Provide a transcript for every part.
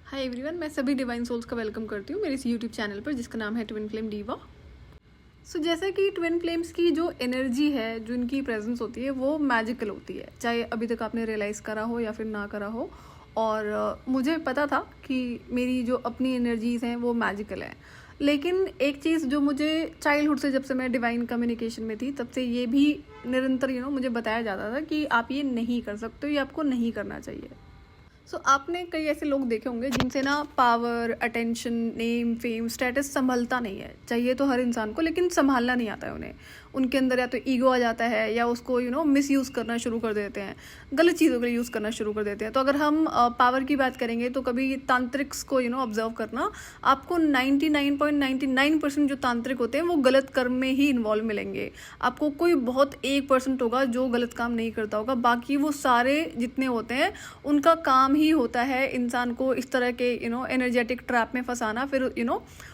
Hi everyone, मैं सभी divine souls का वेलकम करती हूँ मेरे इस यूट्यूब चैनल पर जिसका नाम है ट्विन फ्लेम डीवा। सो जैसा कि ट्विन फ्लेम्स की जो एनर्जी है, जो इनकी प्रेजेंस होती है, वो मैजिकल होती है, चाहे अभी तक आपने रियलाइज़ करा हो या फिर ना करा हो। और मुझे पता था कि मेरी जो अपनी एनर्जीज़ हैं वो मैजिकल है। लेकिन एक चीज़ जो मुझे चाइल्डहुड से, जब से मैं डिवाइन कम्युनिकेशन में थी, तब से ये भी निरंतर मुझे बताया जाता था कि आप ये नहीं कर सकते हो, ये आपको नहीं करना चाहिए। आपने कई ऐसे लोग देखे होंगे जिनसे ना power, attention, name, fame, status संभलता नहीं है। चाहिए तो हर इंसान को, लेकिन संभालना नहीं आता है उन्हें। उनके अंदर या तो ईगो आ जाता है या उसको मिस यूज़ करना शुरू कर देते हैं, गलत चीज़ों के लिए यूज़ करना शुरू कर देते हैं। तो अगर हम पावर की बात करेंगे तो कभी तांत्रिक्स को ऑब्जर्व करना, आपको 99.99% जो तांत्रिक होते हैं वो गलत कर्म में ही इन्वॉल्व मिलेंगे। आपको कोई बहुत 1% होगा जो गलत काम नहीं करता होगा, बाकी वो सारे जितने होते हैं उनका काम ही होता है इंसान को इस तरह के एनर्जेटिक ट्रैप में फंसाना, फिर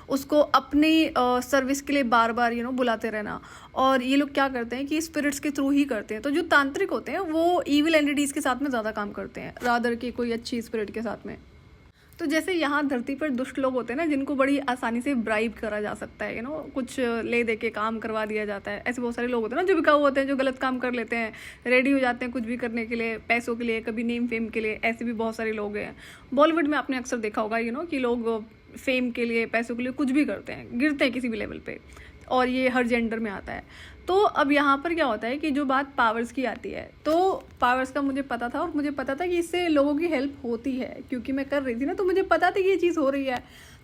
उसको अपनी सर्विस के लिए बार बार बुलाते रहना। और ये लोग क्या करते हैं कि स्पिरिट्स के थ्रू ही करते हैं। तो जो तांत्रिक होते हैं वो इविल एंटिटीज़ के साथ में ज़्यादा काम करते हैं रादर कि कोई अच्छी स्पिरिट के साथ में। तो जैसे यहाँ धरती पर दुष्ट लोग होते हैं ना, जिनको बड़ी आसानी से ब्राइब करा जा सकता है, कुछ ले दे के काम करवा दिया जाता है। ऐसे बहुत सारे लोग होते हैं ना जो बिकाऊ होते हैं, जो गलत काम कर लेते हैं, रेडी हो जाते हैं कुछ भी करने के लिए, पैसों के लिए, कभी नेम फेम के लिए। ऐसे भी बहुत सारे लोग हैं। बॉलीवुड में आपने अक्सर देखा होगा कि लोग फेम के लिए, पैसों के लिए कुछ भी करते हैं, गिरते हैं किसी भी लेवल पे। और ये हर जेंडर में आता है। तो अब यहाँ पर क्या होता है कि जो बात पावर्स की आती है, तो पावर्स का मुझे पता था, और मुझे पता था कि इससे लोगों की हेल्प होती है, क्योंकि मैं कर रही थी ना, तो मुझे पता था कि ये चीज़ हो रही है।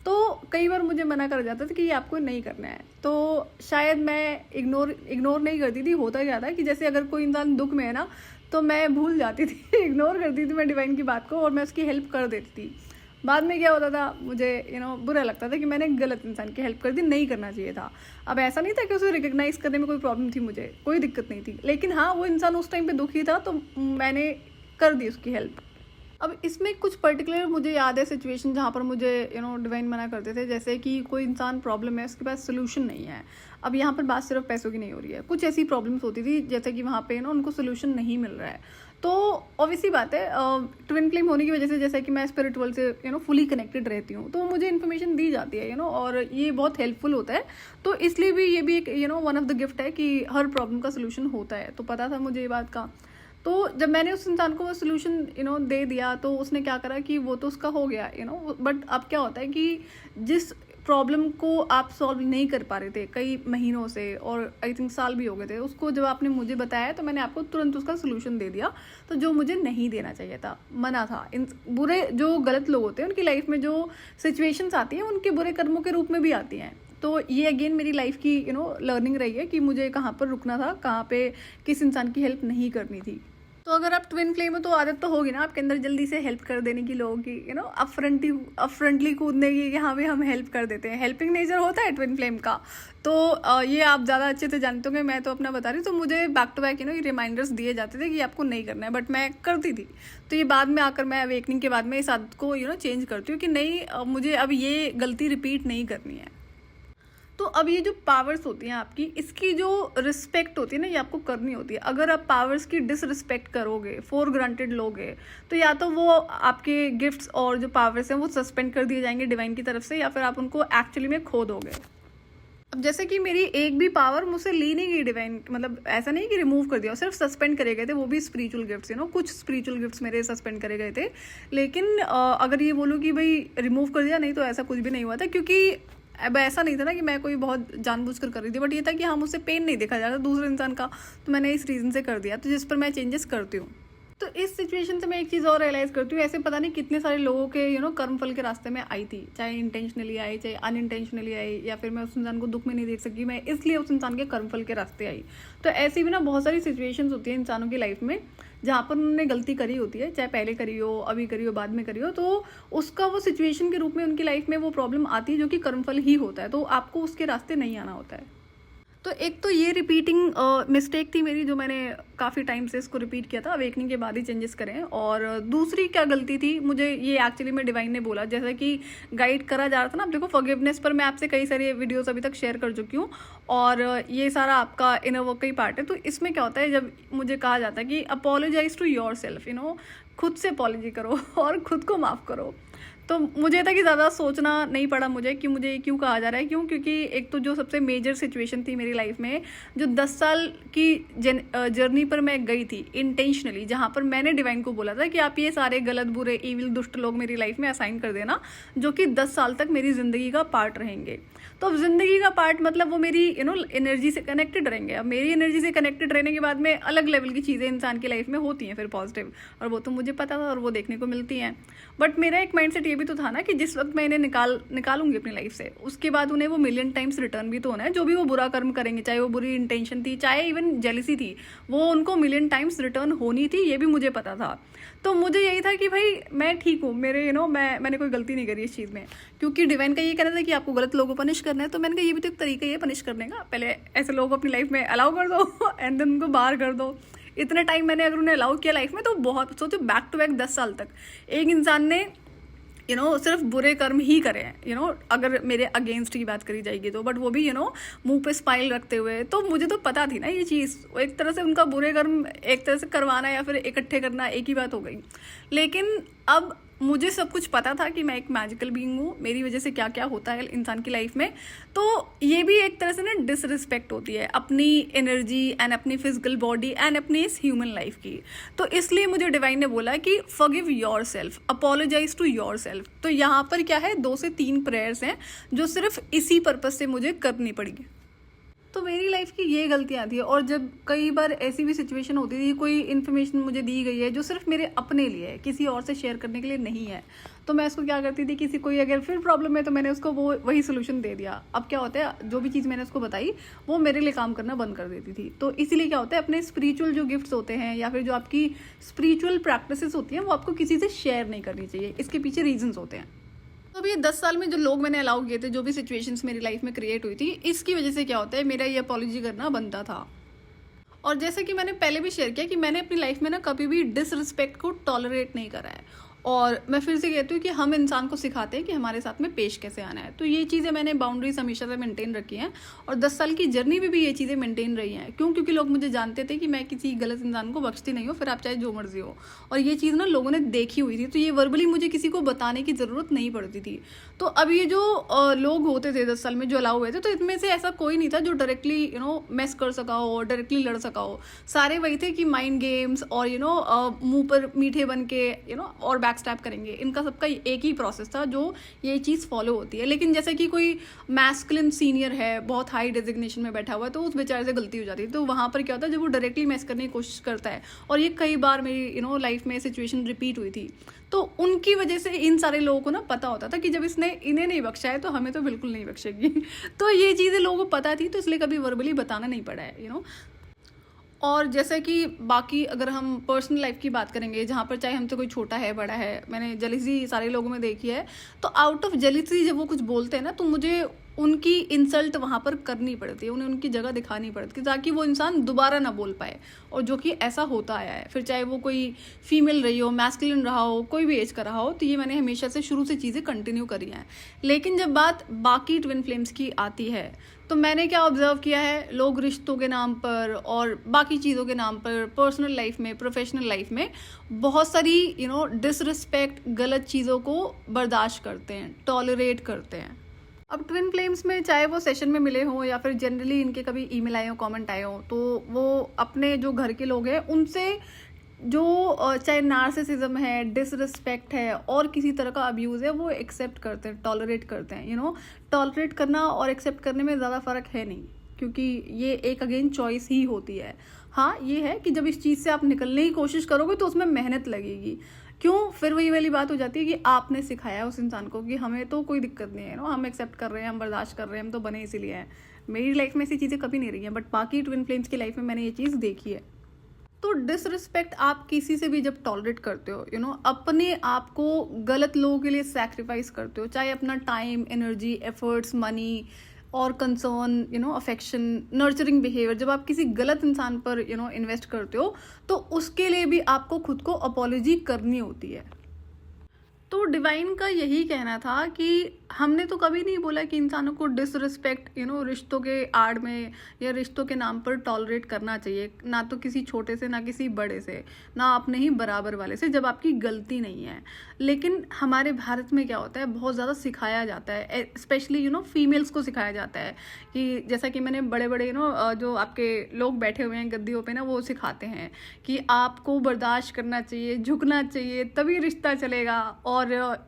तो कई बार मुझे मना कर जाता था कि ये आपको नहीं करना है। तो शायद मैं इग्नोर नहीं करती थी। होता क्या था कि जैसे अगर कोई इंसान दुख में है ना, तो मैं भूल जाती थी इग्नोर करती थी मैं डिवाइन की बात को, और मैं उसकी हेल्प कर देती थी। बाद में क्या होता था, मुझे बुरा लगता था कि मैंने गलत इंसान की हेल्प कर दी, नहीं करना चाहिए था। अब ऐसा नहीं था कि उसे रिकग्नाइज करने में कोई प्रॉब्लम थी, मुझे कोई दिक्कत नहीं थी, लेकिन हाँ, वो इंसान उस टाइम पे दुखी था तो मैंने कर दी उसकी हेल्प। अब इसमें कुछ पर्टिकुलर मुझे याद है सिचुएशन जहाँ पर मुझे डिवाइन मना करते थे। जैसे कि कोई इंसान प्रॉब्लम है, उसके पास सोल्यूशन नहीं है। अब यहाँ पर बात सिर्फ पैसों की नहीं हो रही है, कुछ ऐसी प्रॉब्लम्स होती थी जैसे कि वहाँ पे उनको सोल्यूशन नहीं मिल रहा है। तो ऑब्वियसली बात है, ट्विन फ्लेम होने की वजह से, जैसे कि मैं स्पिरिचुअल से फुली कनेक्टेड रहती हूँ, तो मुझे इन्फॉर्मेशन दी जाती है और ये बहुत हेल्पफुल होता है। तो इसलिए भी ये भी एक वन ऑफ द गिफ्ट है कि हर प्रॉब्लम का सोल्यूशन होता है। तो पता था मुझे ये बात का। तो जब मैंने उस इंसान को वो सोल्यूशन दे दिया, तो उसने क्या करा कि वो तो उसका हो गया बट अब क्या होता है कि जिस प्रॉब्लम को आप सॉल्व नहीं कर पा रहे थे कई महीनों से, और आई थिंक साल भी हो गए थे, उसको जब आपने मुझे बताया तो मैंने आपको तुरंत उसका सोल्यूशन दे दिया। तो जो मुझे नहीं देना चाहिए था, मना था। इन बुरे जो गलत लोग होते हैं उनकी लाइफ में जो सिचुएशंस आती हैं, उनके बुरे कर्मों के रूप में भी आती हैं। तो ये अगेन मेरी लाइफ की लर्निंग रही है कि मुझे कहाँ पर रुकना था, कहाँ पे किस इंसान की हेल्प नहीं करनी थी। तो अगर आप ट्विन फ्लेम हो तो आदत तो होगी ना आपके अंदर जल्दी से हेल्प कर देने की, लोगों की अपफ्रंटली कूदने की, कि हाँ भाई हम हेल्प कर देते हैं। हेल्पिंग नेचर होता है ट्विन फ्लेम का। तो ये आप ज़्यादा अच्छे से जानते होंगे, मैं तो अपना बता रही हूँ। तो मुझे बैक टू बैक ये रिमाइंडर्स दिए जाते थे कि आपको नहीं करना है, बट मैं करती थी। तो ये बाद में आकर, मैं अवेकनिंग के बाद में इस आदत को चेंज करती हूँ कि नहीं, मुझे अब ये गलती रिपीट नहीं करनी है। तो अब ये जो पावर्स होती हैं आपकी, इसकी जो रिस्पेक्ट होती है ना, ये आपको करनी होती है। अगर आप पावर्स की डिसरिस्पेक्ट करोगे, फॉर ग्रांटेड लोगे, तो या तो वो आपके गिफ्ट्स और जो पावर्स हैं वो सस्पेंड कर दिए जाएंगे डिवाइन की तरफ से, या फिर आप उनको एक्चुअली में खो दोगे। अब जैसे कि मेरी एक भी पावर मुझसे ली नहीं गई डिवाइन, मतलब ऐसा नहीं कि रिमूव कर दिया, सिर्फ सस्पेंड करे गए थे, वो भी स्पिरिचुअल गिफ्ट्स कुछ स्पिरिचुअल गिफ्ट्स मेरे सस्पेंड करे गए थे। लेकिन अगर ये बोलूँ कि भाई रिमूव कर दिया, नहीं, तो ऐसा कुछ भी नहीं हुआ था। क्योंकि अब ऐसा नहीं था ना कि मैं कोई बहुत जानबूझकर कर रही थी, बट ये था कि हाँ, मुझसे पेन नहीं देखा जाता दूसरे इंसान का, तो मैंने इस रीज़न से कर दिया, तो जिस पर मैं चेंजेस करती हूँ। तो इस सिचुएशन से मैं एक चीज़ और रियलाइज़ करती हूँ, ऐसे पता नहीं कितने सारे लोगों के कर्म फल के रास्ते में आई थी, चाहे इंटेंशनली आई, चाहे अनइंटेंशनली आई, या फिर मैं उस इंसान को दुख में नहीं देख सकी, मैं इसलिए उस इंसान के कर्म फल के रास्ते आई। तो ऐसी भी ना बहुत सारी सिचुएशंस होती है इंसानों की लाइफ में, जहाँ पर उन्होंने गलती करी होती है, चाहे पहले करी हो, अभी करी हो, बाद में करी हो, तो उसका वो सिचुएशन के रूप में उनकी लाइफ में वो प्रॉब्लम आती है, जो कि कर्मफल ही होता है। तो आपको उसके रास्ते नहीं आना होता है। तो एक तो ये रिपीटिंग मिस्टेक थी मेरी, जो मैंने काफ़ी टाइम से इसको रिपीट किया था, अवेकनिंग के बाद ही चेंजेस करें। और दूसरी क्या गलती थी, मुझे ये एक्चुअली में डिवाइन ने बोला, जैसा कि गाइड करा जा रहा था ना। अब देखो, फॉरगिवनेस पर मैं आपसे कई सारे वीडियोस अभी तक शेयर कर चुकी हूँ, और ये सारा आपका इनर वर्क का ही पार्ट है। तो इसमें क्या होता है, जब मुझे कहा जाता है कि अपोलोजाइज टू योर सेल्फ, खुद से अपॉलोजी करो और खुद को माफ़ करो, तो मुझे था कि ज़्यादा सोचना नहीं पड़ा मुझे कि मुझे क्यों कहा जा रहा है, क्यों, क्योंकि एक तो जो सबसे मेजर सिचुएशन थी मेरी लाइफ में, जो 10 साल की जर्नी पर मैं गई थी इंटेंशनली, जहाँ पर मैंने डिवाइन को बोला था कि आप ये सारे गलत, बुरे, इविल, दुष्ट लोग मेरी लाइफ में असाइन कर देना, जो कि 10 साल तक मेरी ज़िंदगी का पार्ट रहेंगे। तो अब ज़िंदगी का पार्ट मतलब वो मेरी एनर्जी से कनेक्टेड रहेंगे। अब मेरी एनर्जी से कनेक्टेड रहने के बाद में अलग लेवल की चीज़ें इंसान की लाइफ में होती हैं फिर पॉजिटिव, और वो तो मुझे पता था और वो देखने को मिलती हैं। बट मेरा एक माइंडसेट ये भी तो था ना कि जिस वक्त मैं इन्हें निकालूंगी अपनी लाइफ से, उसके बाद उन्हें वो मिलियन टाइम्स रिटर्न भी तो होना है। जो भी वो बुरा कर्म करेंगे, चाहे वो बुरी इंटेंशन थी, चाहे इवन जेलिसी थी, वो उनको मिलियन टाइम्स रिटर्न होनी थी, ये भी मुझे पता था। तो मुझे यही था कि भाई मैं ठीक हूँ, मेरे मैंने कोई गलती नहीं करी इस चीज़ में, क्योंकि डिवाइन का ये कहना था कि आपको गलत लोगों को पनिश करना है। तो मैंने कहा ये भी तो एक तरीका ही है पनिश करने का, पहले ऐसे लोगों को अपनी लाइफ में अलाउ कर दो एंड देन उनको बाहर कर दो। इतना टाइम मैंने अगर उन्हें अलाउ किया लाइफ में, तो बहुत, सोचो बैक टू बैक 10 साल तक एक इंसान ने सिर्फ बुरे कर्म ही करे हैं, अगर मेरे अगेंस्ट की बात करी जाएगी तो, बट वो भी मुंह पे स्माइल रखते हुए। तो मुझे तो पता थी ना ये चीज़, एक तरह से उनका बुरे कर्म एक तरह से करवाना या फिर इकट्ठे करना एक ही बात हो गई। लेकिन अब मुझे सब कुछ पता था कि मैं एक मैजिकल बीइंग हूँ, मेरी वजह से क्या क्या होता है इंसान की लाइफ में। तो ये भी एक तरह से ना डिसरिस्पेक्ट होती है अपनी एनर्जी एंड अपनी फिजिकल बॉडी एंड अपनी इस ह्यूमन लाइफ की। तो इसलिए मुझे डिवाइन ने बोला कि forgive yourself, apologise to yourself. तो यहाँ पर क्या है, 2 से 3 प्रेयर्स हैं जो सिर्फ इसी पर्पज से मुझे करनी पड़ी। तो मेरी लाइफ की ये गलतियाँ थी, और जब कई बार ऐसी भी सिचुएशन होती थी, कोई इन्फॉर्मेशन मुझे दी गई है जो सिर्फ मेरे अपने लिए है, किसी और से शेयर करने के लिए नहीं है, तो मैं उसको क्या करती थी, किसी कोई अगर फिर प्रॉब्लम है तो मैंने उसको वही सोल्यूशन दे दिया। अब क्या होता है, जो भी चीज़ मैंने उसको बताई वो मेरे लिए काम करना बंद कर देती थी। तो इसीलिए क्या होता है, अपने स्पिरिचुअल जो गिफ्ट्स होते हैं या फिर जो आपकी स्पिरिचुअल प्रैक्टिसेस होती हैं, वो आपको किसी से शेयर नहीं करनी चाहिए। इसके पीछे रीजंस होते हैं। तो अभी ये 10 साल में जो लोग मैंने अलाउ किए थे, जो भी सिचुएशंस मेरी लाइफ में क्रिएट हुई थी, इसकी वजह से क्या होता है, मेरा ये अपॉलॉजी करना बनता था। और जैसे कि मैंने पहले भी शेयर किया कि मैंने अपनी लाइफ में ना कभी भी डिसरिस्पेक्ट को टॉलरेट नहीं करा है। और मैं फिर से कहती हूँ कि हम इंसान को सिखाते हैं कि हमारे साथ में पेश कैसे आना है। तो ये चीज़ें मैंने बाउंड्रीज हमेशा से मेंटेन रखी हैं, और 10 साल की जर्नी में भी ये चीज़ें मेंटेन रही हैं। क्यों? क्योंकि लोग मुझे जानते थे कि मैं किसी गलत इंसान को बख्शती नहीं हूँ, फिर आप चाहे जो मर्जी हो। और ये चीज़ ना लोगों ने देखी हुई थी, तो ये वर्बली मुझे किसी को बताने की ज़रूरत नहीं पड़ती थी। तो अब ये जो लोग होते थे 10 साल में जो अलाउ हुए थे, तो इनमें से ऐसा कोई नहीं था जो डायरेक्टली मेस कर सका हो, डायरेक्टली लड़ सका हो। सारे वही थे कि माइंड गेम्स और मुंह पर मीठे बन के और बैक स्टैप करेंगे। इनका सबका एक ही प्रोसेस था जो ये चीज़ फॉलो होती है। लेकिन जैसे कि कोई मैस्कुलिन सीनियर है, बहुत हाई डेजिग्नेशन में बैठा हुआ है, तो उस बेचारे से गलती हो जाती है। तो वहाँ पर क्या होता है, जब वो डायरेक्टली मैस करने की कोशिश करता है, और ये कई बार मेरी लाइफ में सिचुएशन रिपीट हुई थी, तो उनकी वजह से इन सारे लोगों को ना पता होता था कि जब इसने इन्हें नहीं बख्शा है तो हमें तो बिल्कुल नहीं बख्शेगी। तो ये चीज़ें लोगों को पता थी, तो इसलिए कभी वर्बली बताना नहीं पड़ा है। और जैसे कि बाकी अगर हम पर्सनल लाइफ की बात करेंगे, जहाँ पर चाहे हमसे कोई छोटा है, बड़ा है, मैंने जेलिसी सारे लोगों में देखी है। तो आउट ऑफ जेलिसी जब वो कुछ बोलते हैं ना, तो मुझे उनकी इंसल्ट वहाँ पर करनी पड़ती है, उन्हें उनकी जगह दिखानी पड़ती है, ताकि वो इंसान दोबारा ना बोल पाए। और जो कि ऐसा होता आया है, फिर चाहे वो कोई फीमेल रही हो, मैस्कुलिन रहा हो, कोई भी एज का रहा हो, तो ये मैंने हमेशा से शुरू से चीज़ें कंटिन्यू करी हैं। लेकिन जब बात बाकी ट्विन फ्लेम्स की आती है, तो मैंने क्या ऑब्जर्व किया है, लोग रिश्तों के नाम पर और बाकी चीज़ों के नाम पर, पर्सनल लाइफ में, प्रोफेशनल लाइफ में बहुत सारी डिसरिस्पेक्ट, गलत चीज़ों को बर्दाश्त करते हैं, टॉलरेट करते हैं। अब ट्विन फ्लेम्स में चाहे वो सेशन में मिले हों या फिर जनरली इनके कभी ईमेल आए हो, कमेंट आए हो, तो वो अपने जो घर के लोग हैं उनसे जो चाहे नार्सिसिज्म है, डिसरिस्पेक्ट है और किसी तरह का अब्यूज़ है, वो एक्सेप्ट करते हैं, टॉलरेट करते हैं। टॉलरेट करना और एक्सेप्ट करने में ज़्यादा फ़र्क है नहीं, क्योंकि ये एक अगेन चॉइस ही होती है। हाँ, ये है कि जब इस चीज़ से आप निकलने की कोशिश करोगे तो उसमें मेहनत लगेगी। क्यों? फिर वही वाली बात हो जाती है कि आपने सिखाया उस इंसान को कि हमें तो कोई दिक्कत नहीं है, हम एक्सेप्ट कर रहे हैं, हम बर्दाश्त कर रहे हैं, हम तो बने इसीलिए हैं। मेरी लाइफ में ऐसी चीज़ें कभी नहीं रही हैं, बट बाकी ट्विन फ्लेम्स की लाइफ में मैंने ये चीज़ देखी है। तो डिसरिस्पेक्ट आप किसी से भी जब टॉलरेट करते हो, अपने आप को गलत लोगों के लिए सैक्रिफाइस करते हो, चाहे अपना टाइम, एनर्जी, एफर्ट्स, मनी और कंसर्न, अफेक्शन, नर्चरिंग बिहेवियर, जब आप किसी गलत इंसान पर इन्वेस्ट करते हो, तो उसके लिए भी आपको खुद को अपॉलॉजी करनी होती है। तो डिवाइन का यही कहना था कि हमने तो कभी नहीं बोला कि इंसानों को डिसरिस्पेक्ट रिश्तों के आड़ में या रिश्तों के नाम पर टॉलरेट करना चाहिए, ना तो किसी छोटे से ना किसी बड़े से, ना अपने ही बराबर वाले से, जब आपकी गलती नहीं है। लेकिन हमारे भारत में क्या होता है, बहुत ज़्यादा सिखाया जाता है, स्पेशली फीमेल्स को सिखाया जाता है कि जैसा कि मैंने बड़े बड़े जो आपके लोग बैठे हुए हैं गद्दियों पे ना, वो सिखाते हैं कि आपको बर्दाश्त करना चाहिए, झुकना चाहिए, तभी रिश्ता चलेगा। और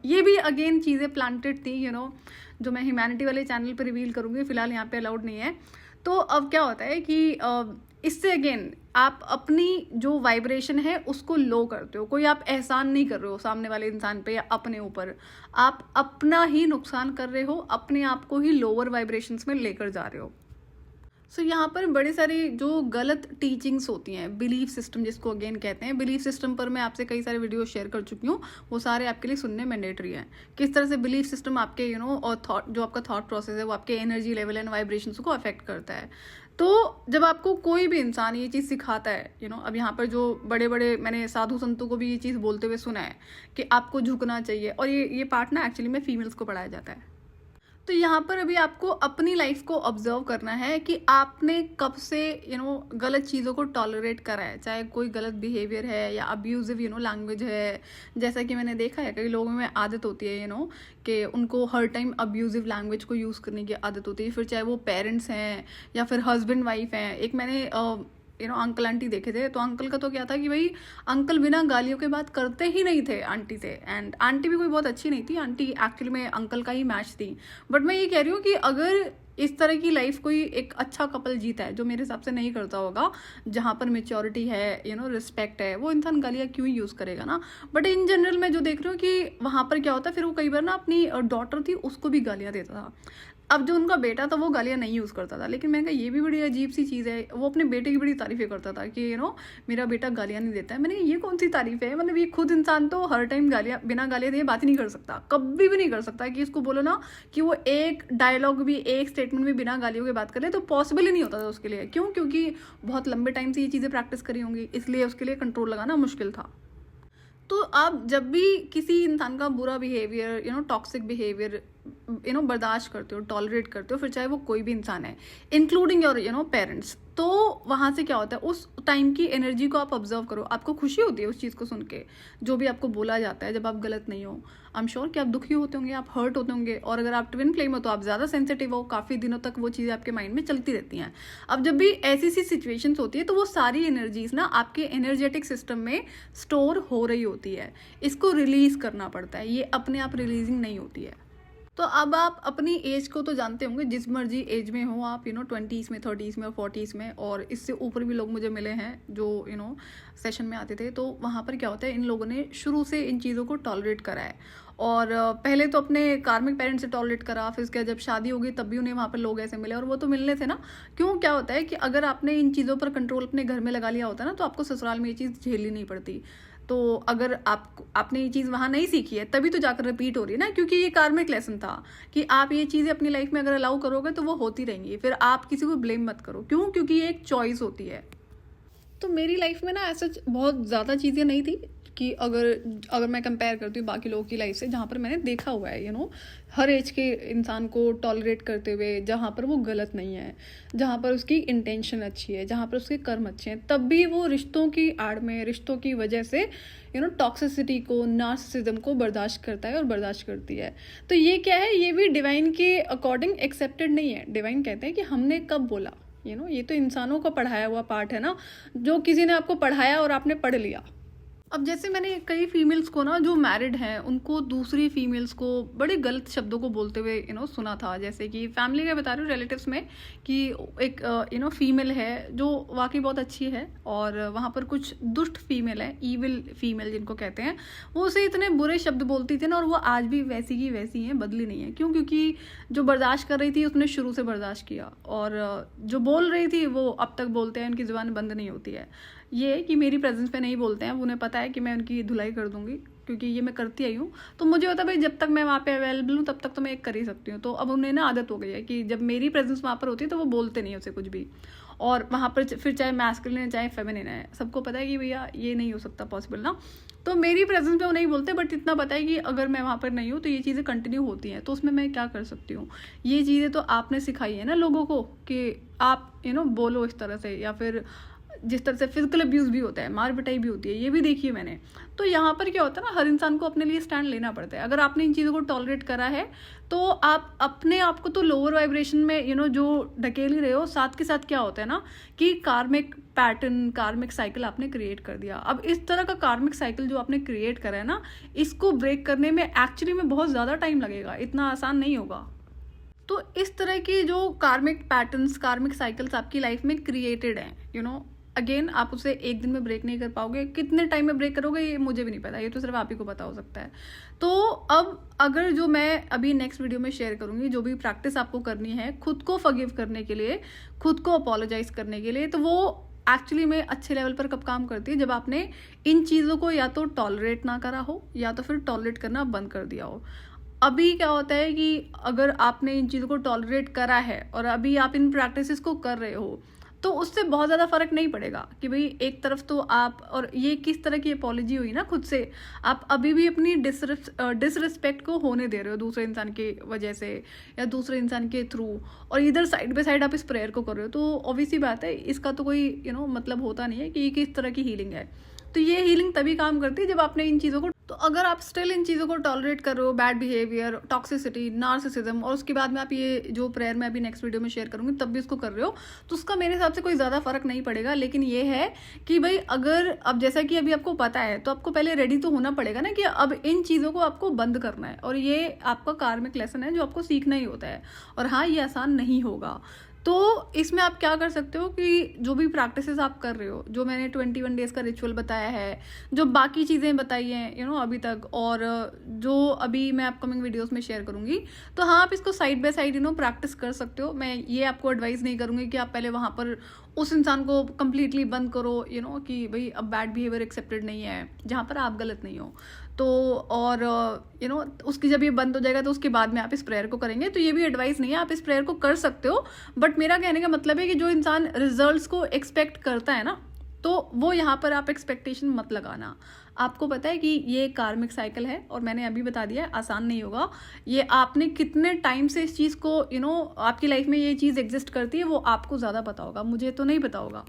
ये भी अगेन चीज़ें प्लांटेड थी जो मैं ह्यूमैनिटी वाले चैनल पर रिवील करूँगी, फिलहाल यहाँ पे अलाउड नहीं है। तो अब क्या होता है कि इससे अगेन आप अपनी जो वाइब्रेशन है उसको लो करते हो। कोई आप एहसान नहीं कर रहे हो सामने वाले इंसान पे या अपने ऊपर, आप अपना ही नुकसान कर रहे हो, अपने आप को ही लोअर वाइब्रेशंस में लेकर जा रहे हो। सो यहाँ पर बड़े सारे जो गलत टीचिंग्स होती हैं, बिलीफ सिस्टम जिसको अगेन कहते हैं, बिलीफ सिस्टम पर मैं आपसे कई सारे वीडियो शेयर कर चुकी हूँ, वो सारे आपके लिए सुनने मैंडेटरी हैं। किस तरह से बिलीफ सिस्टम आपके और थॉट, जो आपका थॉट प्रोसेस है वो आपके एनर्जी लेवल एंड वाइब्रेशंस को अफेक्ट करता है। तो जब आपको कोई भी इंसान ये चीज़ सिखाता है अब यहाँ पर जो बड़े बड़े मैंने साधु संतों को भी ये चीज़ बोलते हुए सुना है कि आपको झुकना चाहिए, और ये पार्ट ना एक्चुअली में फीमेल्स को पढ़ाया जाता है। तो यहाँ पर अभी आपको अपनी लाइफ को ऑब्जर्व करना है कि आपने कब से गलत चीज़ों को टॉलरेट करा है, चाहे कोई गलत बिहेवियर है या अब्यूजिव लैंग्वेज है। जैसा कि मैंने देखा है कई लोगों में आदत होती है कि उनको हर टाइम अब्यूजिव लैंग्वेज को यूज़ करने की आदत होती है, फिर चाहे वो पेरेंट्स हैं या फिर हस्बैंड वाइफ हैं। एक मैंने अंकल आंटी देखे थे, तो अंकल का तो क्या था कि भाई अंकल बिना गालियों के बात करते ही नहीं थे आंटी से, एंड आंटी भी कोई बहुत अच्छी नहीं थी, आंटी एक्चुअली में अंकल का ही मैच थी। बट मैं ये कह रही हूँ कि अगर इस तरह की लाइफ कोई एक अच्छा कपल जीता है, जो मेरे हिसाब से नहीं करता होगा, जहाँ पर मेच्योरिटी है, रिस्पेक्ट है, वो इंसान गालियाँ क्यों यूज़ करेगा ना। बट इन जनरल मैं जो देख रही हूँ कि वहाँ पर क्या होता है, फिर वो कई बार ना अपनी डॉटर थी उसको भी गालियाँ देता था। अब जो उनका बेटा था वो गालियाँ नहीं यूज़ करता था, लेकिन मैंने कहा ये भी बड़ी अजीब सी चीज़ है, वो अपने बेटे की बड़ी तारीफ़ें करता था कि मेरा बेटा गालियाँ नहीं देता है। मैंने कहा ये कौन सी तारीफ़ है, मतलब ये खुद इंसान तो हर टाइम गालियाँ बिना गालियाँ दिए बात ही नहीं कर सकता, कभी भी नहीं कर सकता कि इसको बोलो ना कि वो एक डायलॉग भी, एक स्टेटमेंट भी बिना गालियों के बात कर ले, तो पॉसिबल ही नहीं होता था उसके लिए। क्यों? क्योंकि बहुत लंबे टाइम से ये चीज़ें प्रैक्टिस करी होंगी, इसलिए उसके लिए कंट्रोल लगाना मुश्किल था। तो आप जब भी किसी इंसान का बुरा बिहेवियर, टॉक्सिक बिहेवियर बर्दाश्त करते हो, टॉलरेट करते हो, फिर चाहे वो कोई भी इंसान है, इंक्लूडिंग योर पेरेंट्स, तो वहाँ से क्या होता है, उस टाइम की एनर्जी को आप ऑब्जर्व करो। आपको खुशी होती है उस चीज़ को सुन के, जो भी आपको बोला जाता है जब आप गलत नहीं हो। आई एम श्योर कि आप दुखी होते होंगे, आप हर्ट होते होंगे, और अगर आप ट्विन फ्लेम हो तो आप ज़्यादा सेंसिटिव हो, काफ़ी दिनों तक वो चीज़ें आपके माइंड में चलती रहती हैं। अब जब भी ऐसी सी सिचुएशंस होती है, तो वो सारी एनर्जीज ना आपके एनर्जेटिक सिस्टम में स्टोर हो रही होती है, इसको रिलीज़ करना पड़ता है, ये अपने आप रिलीजिंग नहीं होती है। तो अब आप अपनी एज को तो जानते होंगे, जिस मर्जी एज में हो आप, 20s में, 30s में और 40s में, और इससे ऊपर भी लोग मुझे मिले हैं जो सेशन में आते थे। तो वहाँ पर क्या होता है, इन लोगों ने शुरू से इन चीज़ों को टॉलरेट करा है, और पहले तो अपने कार्मिक पेरेंट्स से टॉलरेट करा, फिर उसके बाद जब शादी हो गई तब भी उन्हें वहाँ पर लोग ऐसे मिले, और वो तो मिलने थे ना। क्यों? क्या होता है कि अगर आपने इन चीज़ों पर कंट्रोल अपने घर में लगा लिया होता ना, तो आपको ससुराल में ये चीज़ झेलनी नहीं पड़ती। तो अगर आपने ये चीज़ वहाँ नहीं सीखी है, तभी तो जाकर रिपीट हो रही है ना, क्योंकि ये कार्मिक लेसन था कि आप ये चीज़ें अपनी लाइफ में अगर अलाउ करोगे तो वो होती रहेंगी। फिर आप किसी को ब्लेम मत करो, क्यों? क्योंकि ये एक चॉइस होती है। तो मेरी लाइफ में ना ऐसा बहुत ज़्यादा चीज़ें नहीं थी कि अगर मैं कंपेयर करती हूँ बाकी लोगों की लाइफ से, जहाँ पर मैंने देखा हुआ है हर एज के इंसान को टॉलरेट करते हुए, जहाँ पर वो गलत नहीं है, जहाँ पर उसकी इंटेंशन अच्छी है, जहाँ पर उसके कर्म अच्छे हैं, तब भी वो रिश्तों की आड़ में, रिश्तों की वजह से टॉक्सिसिटी को, नार्सिसिज्म को बर्दाश्त करता है और बर्दाश्त करती है। तो ये क्या है, ये भी डिवाइन के अकॉर्डिंग एक्सेप्टेड नहीं है। डिवाइन कहते हैं कि हमने कब बोला, ये तो इंसानों का पढ़ाया हुआ पार्ट है ना, जो किसी ने आपको पढ़ाया और आपने पढ़ लिया। अब जैसे मैंने कई फीमेल्स को ना जो मैरिड हैं, उनको दूसरी फीमेल्स को बड़े गलत शब्दों को बोलते हुए सुना था। जैसे कि फैमिली का बता रही हूँ, रिलेटिव्स में, कि एक फीमेल है जो वाकई बहुत अच्छी है, और वहाँ पर कुछ दुष्ट फीमेल है, ईविल फीमेल जिनको कहते हैं, वो उसे इतने बुरे शब्द बोलती थी ना, और वो आज भी वैसी की वैसी है, बदली नहीं है। क्यों? क्योंकि जो बर्दाश्त कर रही थी उसने शुरू से बर्दाश्त किया, और जो बोल रही थी वो अब तक बोलते हैं, उनकी ज़ुबान बंद नहीं होती है। ये कि मेरी प्रेजेंस पे नहीं बोलते हैं, उन्हें पता है कि मैं उनकी धुलाई कर दूंगी, क्योंकि ये मैं करती आई हूँ। तो मुझे होता है भाई जब तक मैं वहाँ पे अवेलेबल हूँ तब तक तो मैं एक कर ही सकती हूँ। तो अब उन्हें ना आदत हो गई है कि जब मेरी प्रेजेंस वहाँ पर होती है तो वो बोलते नहीं उसे कुछ भी, और वहाँ पर फिर चाहे मैस्कुलिन है चाहे फेमिनिन है, सबको पता है कि भैया ये नहीं हो सकता पॉसिबल ना। तो मेरी प्रेजेंस में वो नहीं बोलते, बट इतना पता है कि अगर मैं वहाँ पर नहीं हूँ तो ये चीज़ें कंटिन्यू होती हैं। तो उसमें मैं क्या कर सकती हूँ? ये चीज़ें तो आपने सिखाई है ना लोगों को कि आप बोलो इस तरह से, या फिर जिस तरह से फिजिकल अब्यूज़ भी होता है, मार पिटाई भी होती है, ये भी देखी है मैंने। तो यहाँ पर क्या होता है ना, हर इंसान को अपने लिए स्टैंड लेना पड़ता है। अगर आपने इन चीज़ों को टॉलरेट करा है तो आप अपने आप को तो लोअर वाइब्रेशन में जो ढकेल ही रहे हो, साथ के साथ क्या होता है ना कि कार्मिक पैटर्न, कार्मिक साइकिल आपने क्रिएट कर दिया। अब इस तरह का कार्मिक साइकिल जो आपने क्रिएट करा है ना, इसको ब्रेक करने में एक्चुअली में बहुत ज़्यादा टाइम लगेगा, इतना आसान नहीं होगा। तो इस तरह की जो कार्मिक पैटर्न्स, कार्मिक साइकिल्स आपकी लाइफ में क्रिएटेड हैं, अगेन आप उसे एक दिन में ब्रेक नहीं कर पाओगे। कितने टाइम में ब्रेक करोगे ये मुझे भी नहीं पता, ये तो सिर्फ आप ही को पता हो सकता है। तो अब अगर जो मैं अभी नेक्स्ट वीडियो में शेयर करूंगी, जो भी प्रैक्टिस आपको करनी है खुद को फॉरगिव करने के लिए, खुद को अपोलोजाइज करने के लिए, तो वो एक्चुअली में अच्छे लेवल पर कब काम करती है? जब आपने इन चीज़ों को या तो टॉलरेट ना करा हो, या तो फिर टॉलरेट करना बंद कर दिया हो। अभी क्या होता है कि अगर आपने इन चीज़ों को टॉलरेट करा है और अभी आप इन प्रैक्टिसेस को कर रहे हो, तो उससे बहुत ज़्यादा फर्क नहीं पड़ेगा कि भाई एक तरफ तो आप, और ये किस तरह की अपॉलॉजी हुई ना खुद से, आप अभी भी अपनी डिसरिस्पेक्ट को होने दे रहे हो दूसरे इंसान की वजह से या दूसरे इंसान के थ्रू, और इधर साइड बाय साइड आप इस प्रेयर को कर रहे हो। तो ऑब्वियसली बात है, इसका तो कोई मतलब होता नहीं है कि ये किस तरह की हीलिंग है। तो ये हीलिंग तभी काम करती है जब आपने इन चीज़ों को, तो अगर आप स्टिल इन चीज़ों को टॉलरेट कर रहे हो, बैड बिहेवियर, टॉक्सिसिटी, नार्सिसिज्म, और उसके बाद में आप ये जो प्रेयर मैं अभी नेक्स्ट वीडियो में शेयर करूंगी तब भी इसको कर रहे हो, तो उसका मेरे हिसाब से कोई ज़्यादा फर्क नहीं पड़ेगा। लेकिन ये है कि भाई अगर अब जैसा कि अभी आपको पता है, तो आपको पहले रेडी तो होना पड़ेगा ना कि अब इन चीज़ों को आपको बंद करना है, और ये आपका कार्मिक लेसन है जो आपको सीखना ही होता है। और हाँ, ये आसान नहीं होगा। तो इसमें आप क्या कर सकते हो कि जो भी प्रैक्टिसेस आप कर रहे हो, जो मैंने 21 डेज का रिचुअल बताया है, जो बाकी चीज़ें बताई हैं अभी तक, और जो अभी मैं अपकमिंग वीडियोस में शेयर करूंगी, तो हाँ आप इसको साइड बाय साइड प्रैक्टिस कर सकते हो। मैं ये आपको एडवाइस नहीं करूंगी कि आप पहले वहाँ पर उस इंसान को कंप्लीटली बंद करो, कि भाई अब बैड बिहेवियर एक्सेप्टेड नहीं है जहाँ पर आप गलत नहीं हो। तो और उसकी जब ये बंद हो जाएगा तो उसके बाद में आप इस प्रेयर को करेंगे। तो ये भी एडवाइस नहीं है, आप इस प्रेयर को कर सकते हो, बट मेरा कहने का मतलब है कि जो इंसान रिजल्ट्स को एक्सपेक्ट करता है ना, तो वो यहाँ पर आप एक्सपेक्टेशन मत लगाना। आपको पता है कि ये कार्मिक साइकिल है, और मैंने अभी बता दिया आसान नहीं होगा। ये आपने कितने टाइम से इस चीज़ को आपकी लाइफ में ये चीज़ एग्जिस्ट करती है वो आपको ज़्यादा पता होगा, मुझे तो नहीं पता होगा।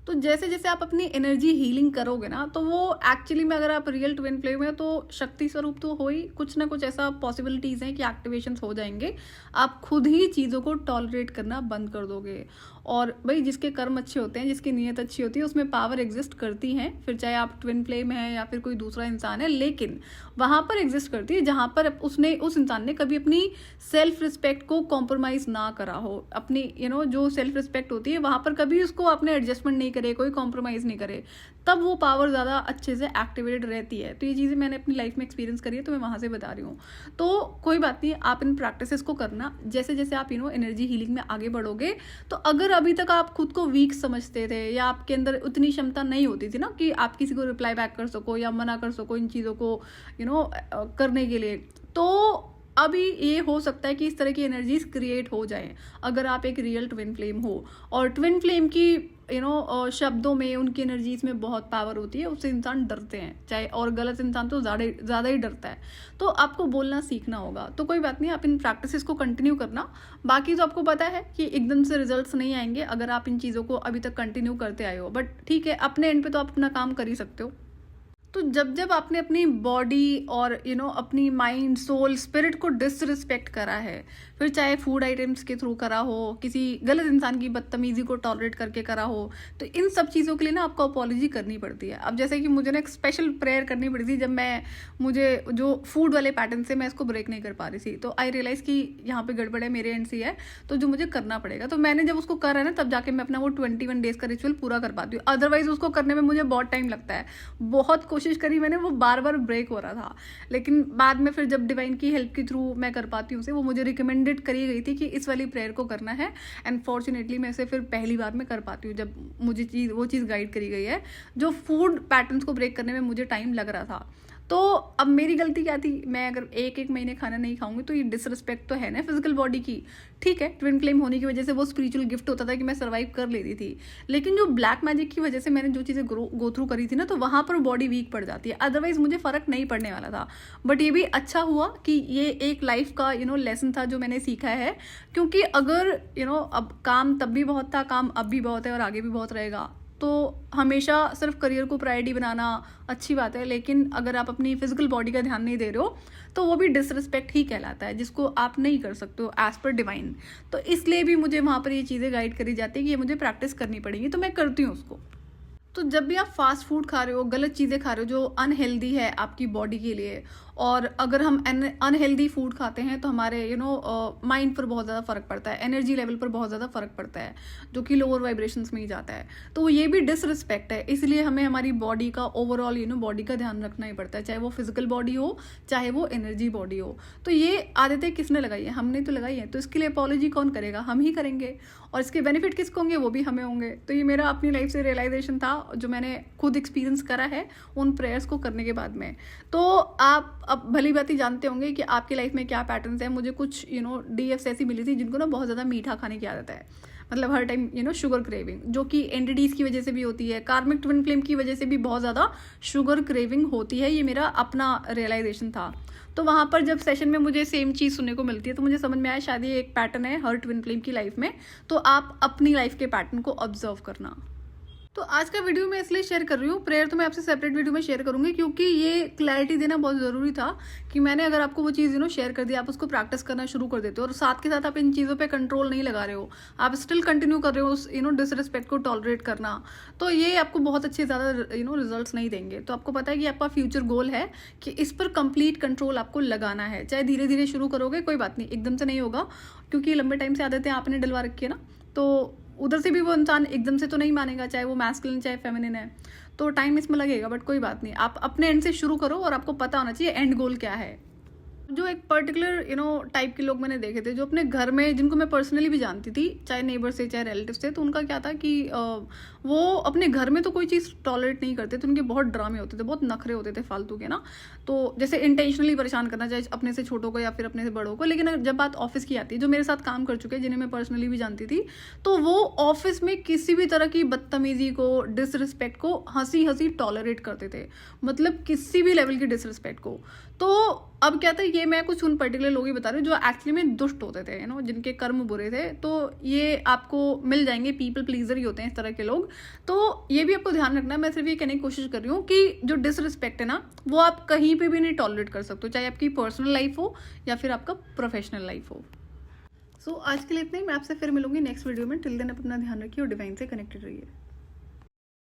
तो जैसे जैसे आप अपनी एनर्जी हीलिंग करोगे ना, तो वो एक्चुअली में अगर आप रियल ट्विन फ्लेम में, तो शक्ति स्वरूप तो हो ही, कुछ ना कुछ ऐसा पॉसिबिलिटीज़ हैं कि एक्टिवेशंस हो जाएंगे। आप खुद ही चीज़ों को टॉलरेट करना बंद कर दोगे। और भाई जिसके कर्म अच्छे होते हैं, जिसकी नीयत अच्छी होती है, उसमें पावर एग्जिस्ट करती हैं, फिर चाहे आप ट्विन फ्लेम है या फिर कोई दूसरा इंसान है, लेकिन वहाँ पर एग्जिस्ट करती है जहाँ पर उस इंसान ने कभी अपनी सेल्फ रिस्पेक्ट को कॉम्प्रोमाइज़ ना करा हो। अपनी जो सेल्फ रिस्पेक्ट होती है वहाँ पर कभी उसको आपने एडजस्टमेंट नहीं करे, कोई कॉम्प्रोमाइज़ नहीं करे, तब वो पावर ज़्यादा अच्छे से एक्टिवेटेड रहती है। तो ये चीज़ें मैंने अपनी लाइफ में एक्सपीरियंस करी है, तो मैं वहाँ से बता रही हूँ। तो कोई बात नहीं, आप इन प्रैक्टिसेस को करना। जैसे जैसे आप एनर्जी हीलिंग में आगे बढ़ोगे, तो अगर अभी तक आप खुद को वीक समझते थे या आपके अंदर उतनी क्षमता नहीं होती थी ना कि आप किसी को रिप्लाई बैक कर सको या मना कर सको इन चीज़ों को करने के लिए, तो अभी ये हो सकता है कि इस तरह की एनर्जीज क्रिएट हो जाए अगर आप एक रियल ट्विन फ्लेम हो। और ट्विन फ्लेम की शब्दों में, उनकी एनर्जीज में बहुत पावर होती है, उससे इंसान डरते हैं चाहे, और गलत इंसान तो ज़्यादा ही डरता है। तो आपको बोलना सीखना होगा। तो कोई बात नहीं, आप इन प्रैक्टिसेस को कंटिन्यू करना। बाकी तो आपको पता है कि एकदम से रिजल्ट्स नहीं आएंगे अगर आप इन चीज़ों को अभी तक कंटिन्यू करते आए हो, बट ठीक है, अपने एंड पे तो आप अपना काम कर ही सकते हो। तो जब आपने अपनी बॉडी और अपनी माइंड, सोल, स्पिरिट को डिसरिस्पेक्ट करा है, फिर चाहे फूड आइटम्स के थ्रू करा हो, किसी गलत इंसान की बदतमीजी को टॉलरेट करके करा हो, तो इन सब चीज़ों के लिए ना आपको अपॉलॉजी करनी पड़ती है। अब जैसे कि मुझे ना एक स्पेशल प्रेयर करनी पड़ी थी जब मुझे जो फूड वाले पैटर्न से मैं इसको ब्रेक नहीं कर पा रही थी, तो आई रियलाइज़ कि यहाँ पे गड़बड़ है, मेरे एंड से है, तो जो मुझे करना पड़ेगा। तो मैंने जब उसको करा ना, तब जाके मैं अपना वो 21 डेज का रिचुअल पूरा कर पाती हूँ। अदरवाइज उसको करने में मुझे बहुत टाइम लगता है। बहुत कोशिश करी मैंने, वो बार बार ब्रेक हो रहा था, लेकिन बाद में फिर जब डिवाइन की हेल्प के थ्रू मैं कर पाती हूँ उसे, वो मुझे रिकमेंडेड करी गई थी कि इस वाली प्रेयर को करना है, एंड फॉर्चुनेटली मैं इसे फिर पहली बार में कर पाती हूँ जब मुझे वो चीज़ गाइड करी गई है। जो फूड पैटर्न्स को ब्रेक करने में मुझे टाइम लग रहा था, तो अब मेरी गलती क्या थी, मैं अगर एक एक महीने खाना नहीं खाऊंगी तो ये डिसरिस्पेक्ट तो है ना फिजिकल बॉडी की। ठीक है, ट्विन फ्लेम होने की वजह से वो स्पिरिचुअल गिफ्ट होता था कि मैं सर्वाइव कर लेती थी, लेकिन जो ब्लैक मैजिक की वजह से मैंने जो चीज़ें गो थ्रू करी थी ना, तो वहाँ पर बॉडी वीक पड़ जाती है, अदरवाइज मुझे फ़र्क नहीं पड़ने वाला था। बट ये भी अच्छा हुआ कि ये एक लाइफ का लेसन था जो मैंने सीखा है, क्योंकि अगर अब काम तब भी बहुत था, काम अब भी बहुत है और आगे भी बहुत रहेगा, तो हमेशा सिर्फ करियर को प्रायोरिटी बनाना अच्छी बात है, लेकिन अगर आप अपनी फिजिकल बॉडी का ध्यान नहीं दे रहे हो तो वो भी डिसरिस्पेक्ट ही कहलाता है, जिसको आप नहीं कर सकते हो एज पर डिवाइन। तो इसलिए भी मुझे वहाँ पर ये चीज़ें गाइड करी जाती है कि ये मुझे प्रैक्टिस करनी पड़ेगी, तो मैं करती हूँ उसको। तो जब भी आप फास्ट फूड खा रहे हो, गलत चीज़ें खा रहे हो जो अनहेल्दी है आपकी बॉडी के लिए, और अगर हम अनहेल्दी फूड खाते हैं तो हमारे माइंड पर बहुत ज़्यादा फ़र्क पड़ता है, एनर्जी लेवल पर बहुत ज़्यादा फ़र्क पड़ता है, जो कि लोअर वाइब्रेशंस में ही जाता है। तो ये भी डिसरिस्पेक्ट है, इसलिए हमें हमारी बॉडी का ओवरऑल बॉडी का ध्यान रखना ही पड़ता है, चाहे वो फिजिकल बॉडी हो चाहे वो एनर्जी बॉडी हो। तो ये आदतें किसने लगाई है? हमने तो लगाई है, तो इसके लिए अपॉलॉजी कौन करेगा? हम ही करेंगे, और इसके बेनिफिट किसको होंगे? वो भी हमें होंगे। तो ये मेरा अपनी लाइफ से रियलाइजेशन था जो मैंने खुद एक्सपीरियंस करा है उन प्रेयर्स को करने के बाद में। तो आप अब भली बात ही जानते होंगे कि आपकी लाइफ में क्या पैटर्न्स हैं। मुझे कुछ डीएफ्स ऐसी मिली थी जिनको ना बहुत ज़्यादा मीठा खाने की आदत है, मतलब हर टाइम शुगर क्रेविंग, जो कि एनडीडीज की वजह से भी होती है, कार्मिक ट्विन फ्लेम की वजह से भी बहुत ज़्यादा शुगर क्रेविंग होती है। ये मेरा अपना रियलाइजेशन था। तो वहाँ पर जब सेशन में मुझे सेम चीज़ सुनने को मिलती है तो मुझे समझ में आया शायद ये एक पैटर्न है हर ट्विन फ्लेम की लाइफ में। तो आप अपनी लाइफ के पैटर्न को ऑब्जर्व करना। तो आज का वीडियो मैं इसलिए शेयर कर रही हूँ, प्रेयर तो मैं आपसे सेपरेट वीडियो में शेयर करूंगी, क्योंकि ये क्लैरिटी देना बहुत ज़रूरी था कि मैंने अगर आपको वो चीज़ शेयर कर दी, आप उसको प्रैक्टिस करना शुरू कर देते हो और साथ के साथ आप इन चीज़ों पे कंट्रोल नहीं लगा रहे हो, आप स्टिल कंटिन्यू कर रहे हो उस डिसरिस्पेक्ट को टॉलरेट करना, तो ये आपको बहुत अच्छे ज़्यादा रिजल्ट्स नहीं देंगे। तो आपको पता है कि आपका फ्यूचर गोल है कि इस पर कंप्लीट कंट्रोल आपको लगाना है। चाहे धीरे धीरे शुरू करोगे कोई बात नहीं, एकदम से नहीं होगा, क्योंकि लंबे टाइम से आदतें आपने डलवा रखी है ना, तो उधर से भी वो इंसान एकदम से तो नहीं मानेगा, चाहे वो मैस्कुलिन चाहे फेमिनिन है, तो टाइम इसमें लगेगा। बट कोई बात नहीं, आप अपने एंड से शुरू करो और आपको पता होना चाहिए एंड गोल क्या है। जो एक पर्टिकुलर टाइप के लोग मैंने देखे थे जो अपने घर में, जिनको मैं पर्सनली भी जानती थी, चाहे नेबर से चाहे रिलेटिव से, तो उनका क्या था कि वो अपने घर में तो कोई चीज़ टॉलरेट नहीं करते थे, उनके बहुत ड्रामे होते थे, बहुत नखरे होते थे फालतू के ना। तो जैसे इंटेंशनली परेशान करना, चाहे अपने से छोटों को या फिर अपने से बड़ों को। लेकिन जब बात ऑफिस की आती है, जो मेरे साथ काम कर चुके हैं जिन्हें मैं पर्सनली भी जानती थी, तो वो ऑफिस में किसी भी तरह की बदतमीजी को, डिसरिस्पेक्ट को हंसी हंसी टॉलरेट करते थे, मतलब किसी भी लेवल की डिसरिस्पेक्ट को। तो अब क्या था, ये मैं कुछ उन पर्टिकुलर लोग ही बता रही हूँ जो एक्चुअली में दुष्ट होते थे, जिनके कर्म बुरे थे। तो ये आपको मिल जाएंगे, पीपल प्लीजर ही होते हैं इस तरह के लोग। तो ये भी आपको ध्यान रखना है। मैं सिर्फ ये कहने की कोशिश कर रही हूँ कि जो डिसरिस्पेक्ट है ना, वो आप कहीं पे भी नहीं टॉलरेट कर सकते हो, चाहे आपकी पर्सनल लाइफ हो या फिर आपका प्रोफेशनल लाइफ हो। सो आज के लिए इतना ही। मैं आपसे फिर मिलूंगी नेक्स्ट वीडियो में। टिल देन अपना ध्यान रखिए और डिवाइन से कनेक्टेड रहिए।